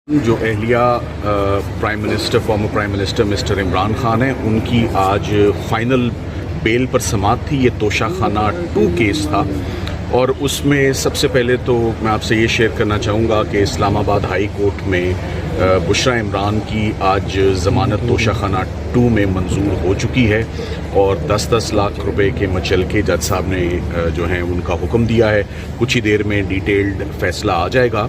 جو اہلیہ former prime minister mister Imran Khan ہیں، ان کی آج فائنل بیل پر سماعت تھی۔ یہ توشہ خانہ 2 کیس تھا، اور اس میں سب سے پہلے تو میں آپ سے یہ شیئر کرنا چاہوں گا کہ اسلام آباد ہائی کورٹ میں بشرا عمران کی آج ضمانت توشہ خانہ 2 میں منظور ہو چکی ہے، اور 10 لاکھ روپے کے مچلکے جج صاحب نے جو ہیں ان کا حکم دیا ہے۔ کچھ ہی دیر میں ڈیٹیلڈ فیصلہ آ جائے گا۔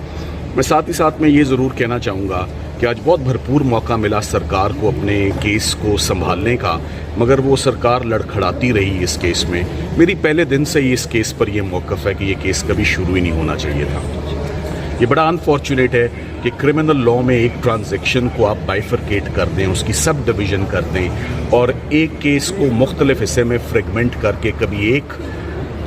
میں ساتھ ہی ساتھ میں یہ ضرور کہنا چاہوں گا کہ آج بہت بھرپور موقع ملا سرکار کو اپنے کیس کو سنبھالنے کا، مگر وہ سرکار لڑکھڑاتی رہی اس کیس میں۔ میری پہلے دن سے ہی اس کیس پر یہ موقف ہے کہ یہ کیس کبھی شروع ہی نہیں ہونا چاہیے تھا۔ یہ بڑا انفارچونیٹ ہے کہ کرمنل لاء میں ایک ٹرانزیکشن کو آپ بائیفرکیٹ کر دیں، اس کی سب ڈویژن کر دیں، اور ایک کیس کو مختلف حصے میں فریگمنٹ کر کے کبھی ایک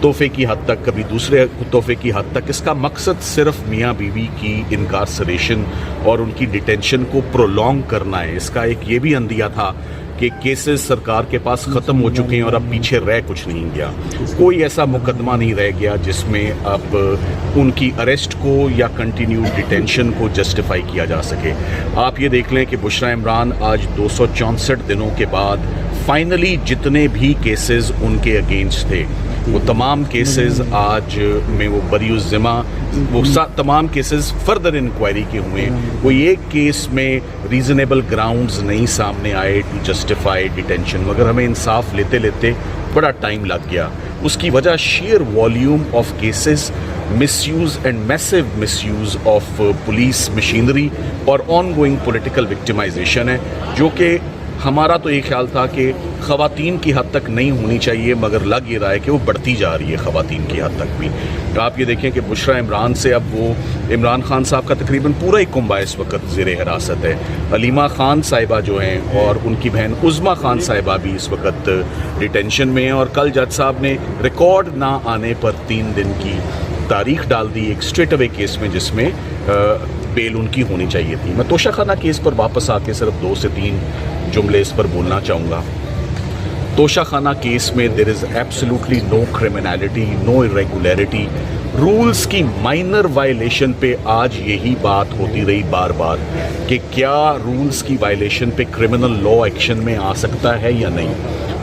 تحفے کی حد تک کبھی دوسرے تحفے کی حد تک، اس کا مقصد صرف میاں بیوی کی انکارسریشن اور ان کی ڈیٹینشن کو پرولونگ کرنا ہے۔ اس کا ایک یہ بھی اندیہ تھا کہ کیسز سرکار کے پاس ختم ہو چکے ہیں اور اب پیچھے رہ کچھ نہیں گیا، کوئی ایسا مقدمہ نہیں رہ گیا جس میں اب ان کی اریسٹ کو یا کنٹینیو ڈیٹینشن کو جسٹیفائی کیا جا سکے۔ آپ یہ دیکھ لیں کہ بشرا عمران آج 264 دنوں کے بعد فائنلی جتنے بھی کیسز ان کے اگینسٹ تھے وہ تمام کیسز آج میں وہ بری الذمہ، وہ تمام کیسز فردر انکوائری کے ہوئے۔ کوئی ایک کیس میں ریزنیبل گراؤنڈز نہیں سامنے آئے ٹو جسٹیفائی ڈیٹینشن، مگر ہمیں انصاف لیتے لیتے بڑا ٹائم لگ گیا۔ اس کی وجہ sheer volume of cases, misuse and massive misuse of police machinery اور آن گوئنگ پولیٹیکل وکٹمائزیشن ہے، جو کہ ہمارا تو یہ خیال تھا کہ خواتین کی حد تک نہیں ہونی چاہیے، مگر لگ یہ رہا ہے کہ وہ بڑھتی جا رہی ہے خواتین کی حد تک بھی۔ آپ یہ دیکھیں کہ بشرا عمران سے اب وہ عمران خان صاحب کا تقریباً پورا ہی کنبہ اس وقت زیر حراست ہے۔ علیمہ خان صاحبہ جو ہیں اور ان کی بہن عظمیٰ خان صاحبہ بھی اس وقت ڈیٹینشن میں ہیں، اور کل جج صاحب نے ریکارڈ نہ آنے پر 3 دن کی تاریخ ڈال دی ایک اسٹریٹ اوے کیس میں، جس میں بیل ان کی ہونی چاہیے تھی۔ میں توشہ خانہ کیس پر واپس آ کے صرف 2 سے 3 جملے اس پر بولنا چاہوں گا۔ توشہ خانہ کیس میں there is absolutely no criminality, no irregularity۔ Rules کی مائنر وائلیشن پہ آج یہی بات ہوتی رہی بار بار کہ کیا رولز کی وائلیشن پہ کرمنل لاء ایکشن میں آ سکتا ہے یا نہیں۔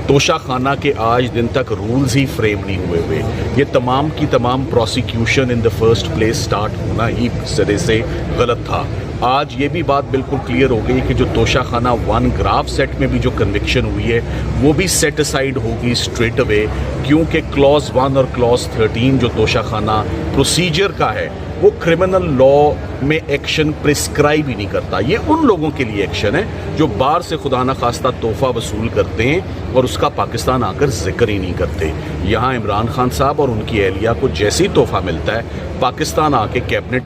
توشہ خانہ کے آج دن تک رولز ہی فریم نہیں ہوئے۔ یہ تمام کی تمام prosecution in the first place start ہونا ہی سرے سے غلط تھا۔ آج یہ بھی بات بالکل کلیئر ہو گئی کہ جو توشہ خانہ 1 گراف سیٹ میں بھی جو کنوکشن ہوئی ہے وہ بھی سیٹ اسائیڈ ہوگی اسٹریٹ اوے، کیونکہ کلاز 1 اور کلاز 13 جو توشہ خانہ پروسیجر کا ہے وہ کرمنل لاء میں ایکشن پرسکرائب ہی نہیں کرتا۔ یہ ان لوگوں کے لیے ایکشن ہے جو باہر سے خدا نخواستہ تحفہ وصول کرتے ہیں اور اس کا پاکستان آ کر ذکر ہی نہیں کرتے۔ یہاں عمران خان صاحب اور ان کی اہلیہ کو جیسی تحفہ ملتا ہے، پاکستان آ کے کیبنٹ